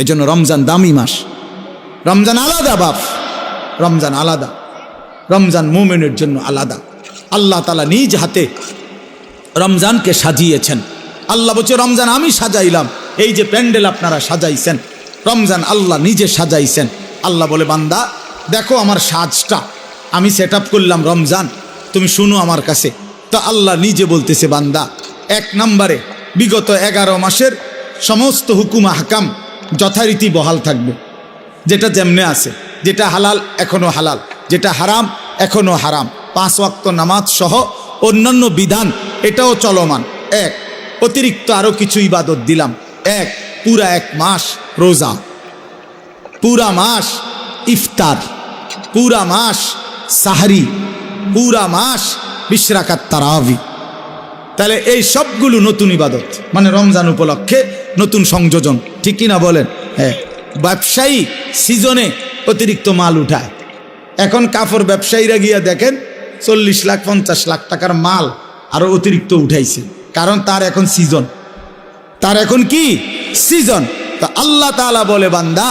এজন্য রমজান দামি মাস, রমজান আলাদা বাপ, রমজান আলাদা, রমজান মুমিনের জন্য আলাদা। আল্লাহ তাআলা নিজ হাতে রমজানকে সাজিয়েছেন। আল্লাহ বলছে রমজান আমি সাজাইলাম, এই যে প্যান্ডেল আপনারা সাজাইছেন, রমজান আল্লাহ নিজে সাজাইছেন। আল্লাহ বলে বান্দা দেখো আমার সাজটা আমি সেট আপ করলাম রমজান, তুমি শুনো আমার কাছে। তো আল্লাহ নিজে বলতেছে বান্দা, 1 নম্বরে বিগত 11 মাসের সমস্ত হুকুম আহকাম যথারীতি বহাল থাকবে, যেটা যেমনে আছে, যেটা হালাল এখনো হালাল, যেটা হারাম এখনো হারাম, 5 ওয়াক্ত নামাজ সহ অন্যান্য বিধান এটাও চলমান। অতিরিক্ত আরো কিছু ইবাদত দিলাম। পুরা 1 মাস রোজা, পুরা মাস ইফতার, পুরা মাস সাহরি, পুরা মাস 20 রাকাত তারাবি। তাহলে এই সবগুলো নতুন ইবাদত, মানে রমজান উপলক্ষে নতুন সংযোজন, ঠিক কিনা বলেন? ব্যবসায়ী সিজনে অতিরিক্ত মাল উঠায়। এখন কাপড় ব্যবসায়ীরা গিয়া দেখেন 40 লাখ 50 লাখ টাকার মাল আরো অতিরিক্ত উঠাইছে, কারণ তার এখন সিজন, তার এখন কি সিজন। তো আল্লাহ তাআলা বলে বান্দা